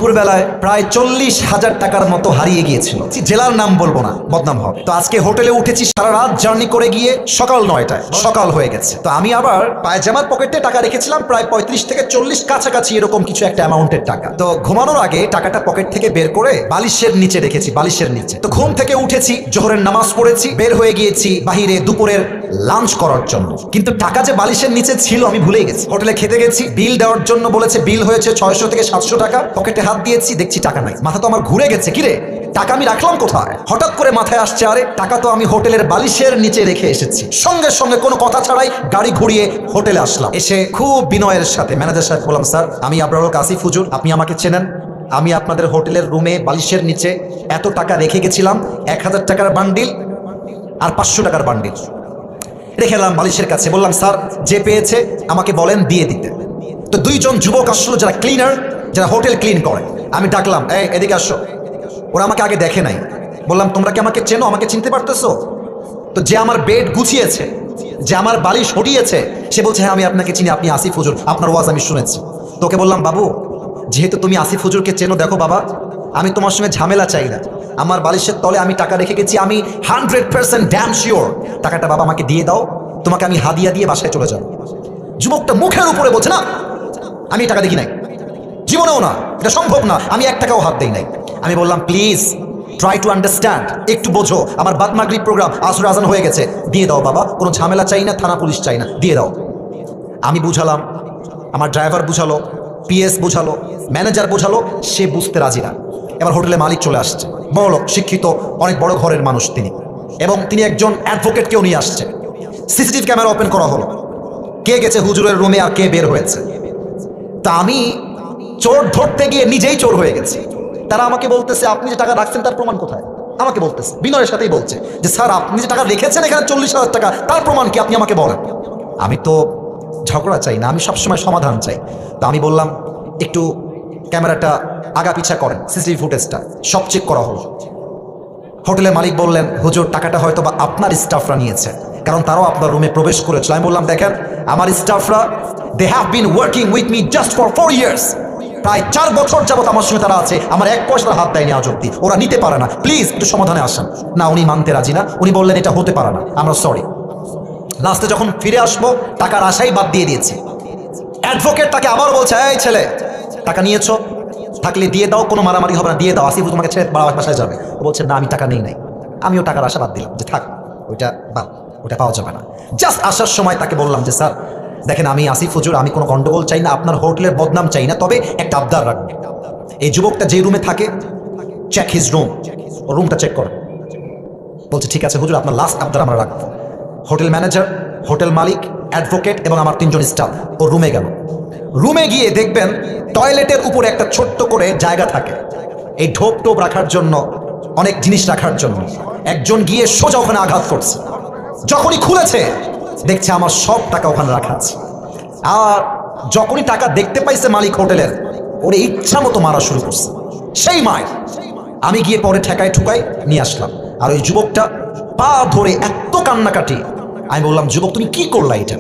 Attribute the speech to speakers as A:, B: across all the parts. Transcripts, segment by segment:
A: দুপুরবেলায় প্রায় 40,000 টাকার মতো হারিয়ে গিয়েছিল। জেলার নাম বলবো না, বদনাম হবে। তো আজকে হোটেলে উঠেছি, সারা রাত জার্নি করে গিয়ে সকাল 9টায় সকাল হয়ে গেছে। তো আমি আবার পায়জামার পকেটে টাকা রেখেছিলাম প্রায় 35 থেকে 40 কাছাকাছি এরকম কিছু একটা অ্যামাউন্টের টাকা। তো ঘুমানোর আগে টাকাটা পকেট থেকে বের করে বালিশের নিচে রেখেছি, বালিশের নিচে। তো ঘুম থেকে উঠেছি, জোহরের নামাজ পড়েছি, বের হয়ে গিয়েছি বাহিরে দুপুরের লাঞ্চ করার জন্য। কিন্তু টাকা যে বালিশের নিচে ছিল আমি ভুলে গেছি। হোটেলে খেতে গেছি, বিল দেওয়ার জন্য বলেছে, বিল হয়েছে 600 থেকে 700 টাকা। পকেটে হাত দিয়েছি, দেখছি টাকা নাই। মাথা তো আমার ঘুরে গেছে, কিরে টাকা আমি রাখলাম কোথায়? হঠাৎ করে মাথায় আসছে, আরে টাকা তো আমি হোটেলের বালিশের নিচে রেখে এসেছি। সঙ্গে সঙ্গে কোনো কথা ছাড়াই গাড়ি ঘুরিয়ে হোটেলে আসলাম। এসে খুব বিনয়ের সাথে ম্যানেজার সাহেব বললাম, স্যার আমি আবরারুল আসিফ হুজুর, আপনি আমাকে চেনেন। আমি আপনাদের হোটেলের রুমে বালিশের নিচে এত টাকা রেখে গেছিলাম, 1000 টাকার বান্ডিল আর 500 টাকার বান্ডিল রেখে এলাম বালিশের কাছে। বললাম, স্যার যে পেয়েছে আমাকে বলেন দিয়ে দিতে। তো দুইজন যুবক আসলো, যারা ক্লিনার, যারা হোটেল ক্লিন করে। আমি ডাকলাম, এই এদিকে আসো। ওরা আমাকে আগে দেখে নাই। বললাম, তোমরা কি আমাকে চেনো, আমাকে চিনতে পারতেছো? তো যে আমার বেড গুছিয়েছে, যে আমার বালিশ হটিয়েছে, সে বলছে, হ্যাঁ আমি আপনাকে চিনি, আপনি আসিফ হুজুর, আপনার ওয়াজ আমি শুনেছি। তোকে বললাম, বাবু যেহেতু তুমি আসিফ হুজুরকে চেনো, দেখো বাবা আমি তোমার সঙ্গে ঝামেলা চাই না। আমার বালিশের তলে আমি টাকা রেখে গেছি, আমি 100% ড্যাম শিওর টাকাটা বাবা আমাকে দিয়ে দাও, তোমাকে আমি হাদিয়া দিয়ে বাসায় চলে যাব। যুবকটা মুখের উপরে বলছে, না আমি টাকা দেখি নাই, জীবনেও না, এটা সম্ভব না, আমি 1 টাকাও হাত দেই নাই। আমি বললাম, প্লিজ ট্রাই টু আন্ডারস্ট্যান্ড, একটু বোঝো, আমার বাদ মাগরিব প্রোগ্রাম, আসর আজান হয়ে গেছে, দিয়ে দাও বাবা, কোনো ঝামেলা চাই না, থানা পুলিশ চাই না, দিয়ে দাও। আমি বুঝালাম, আমার ড্রাইভার বুঝালো, পিএস বুঝালো, ম্যানেজার বুঝালো, সে বুঝতে রাজি না। এবার হোটেলে মালিক চলে আসছে, বড় লোক, শিক্ষিত, অনেক বড় ঘরের মানুষ তিনি, এবং তিনি একজন অ্যাডভোকেটকেও নিয়ে আসছে। সিসিটিভি ক্যামেরা ওপেন করা হলো, কে গেছে হুজুরের রুমে আর কে বের হয়েছে। তা আমি চোর ধরতে গিয়ে নিজেই চোর হয়ে গেছি। তারা আমাকে বলতেছে, আপনি যে টাকা রাখছেন তার প্রমাণ কোথায়? আমাকে বলতেছে, বিনয়ের সাথেই বলছে যে, স্যার আপনি যে টাকা রেখেছেন এখানে 40,000 টাকা, তার প্রমাণ কি, আপনি আমাকে বলেন। আমি তো ঝগড়া চাই না, আমি সবসময় সমাধান চাই। তো আমি বললাম, একটু ক্যামেরাটা আগা পিছা করেন, সিসিটিভি ফুটেজটা সব চেক করা হলো। হোটেলের মালিক বললেন, হুজুর টাকাটা হয়তো বা আপনার স্টাফরা নিয়েছে, কারণ তারাও আপনার রুমে প্রবেশ করেছিল। আমি বললাম, দেখেন আমার স্টাফরা, they have been working with me just for 4 years, প্রায় 4 বছর যাবত আমার সঙ্গে তারা আছে, আমার 1 পয়সার হাত দেয়নি আজ অব্দি, ওরা নিতে পারে না, প্লিজ একটু সমাধানে আসেন। না, উনি মানতে রাজি না, উনি বললেন এটা হতে পারে না, আমরা সরি। লাস্টে যখন ফিরে আসবো, টাকার আশাই বাদ দিয়ে দিয়েছি। অ্যাডভোকেট তাকে আবার বলছে, এই ছেলে টাকা নিয়েছো, থাকলে দিয়ে দাও, কোনো মারামারি হবে না, দিয়ে দাও, আসিফ তোমাকে ছেড়ে বাসায় যাবে। ও বলছে, না আমি টাকা নেই নাই। আমিও টাকার আশা বাদ দিলাম, যে থাক ওইটা বাদ, ওটা পাওয়া যাবে না। জাস্ট আসার সময় তাকে বললাম যে, স্যার দেখেন আমি আসিফ হুজুর, আমি কোনো গন্ডগোল চাই না, আপনার হোটেলের বদনাম চাই না, তবে একটা আবদার রাখবে। এই যুবকটা যে রুমে থাকে, চেক হিজ রুম, ও রুমটা চেক করে। বলছে, ঠিক আছে হুজুর, আপনার লাস্ট আবদার আমরা রাখবো। হোটেল ম্যানেজার, হোটেল মালিক, অ্যাডভোকেট এবং আমার 3জন স্টাফ ও রুমে গেল। রুমে গিয়ে দেখবেন টয়লেটের উপরে একটা ছোট্ট করে জায়গা থাকে, এই ঢোপ টোপ রাখার জন্য, অনেক জিনিস রাখার জন্য। একজন গিয়ে সোজা ওখানে আঘাত করছে। যখনই খুলেছে দেখছে আমার সব টাকা ওখানে রাখা আছে। আর যখনই টাকা দেখতে পাইছে মালিক হোটেলের, ওরে ইচ্ছা মতো মারা শুরু করছে। সেই মায় আমি গিয়ে পরে ঠেকায় ঠুকাই নিয়ে আসলাম। আর ওই যুবকটা পা ধরে এত কান্নাকাটি। আমি বললাম, যুবক তুমি কি করলা এটা?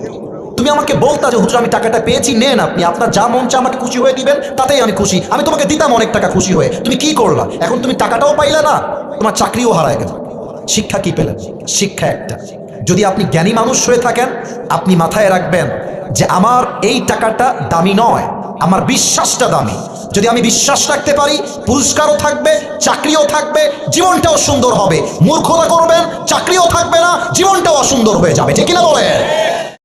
A: তুমি আমাকে বলতা যে হুজুর আমি টাকাটা পেয়েছি, নেন আপনি, আপনার যা মন চা আমাকে খুশি হয়ে দিবেন, তাতেই আমি খুশি, আমি তোমাকে দিতাম অনেক টাকা খুশি হয়ে। তুমি কি করলা? এখন তুমি টাকাটাও পাইলে না, তোমার চাকরিও হারায় গেল। শিক্ষা কি পেলেন? শিক্ষা একটা, যদি আপনি জ্ঞানী মানুষ হয়ে থাকেন, আপনি মাথায় রাখবেন যে আমার এই টাকাটা দামি নয়, আমার বিশ্বাসটা দামি। যদি আমি বিশ্বাস রাখতে পারি, পুরস্কারও থাকবে, চাকরিও থাকবে, জীবনটাও সুন্দর হবে। মূর্খতা করবেন, চাকরিও থাকবে না, জীবনটাও অসুন্দর হয়ে যাবে। ঠিক কিনা বলেন?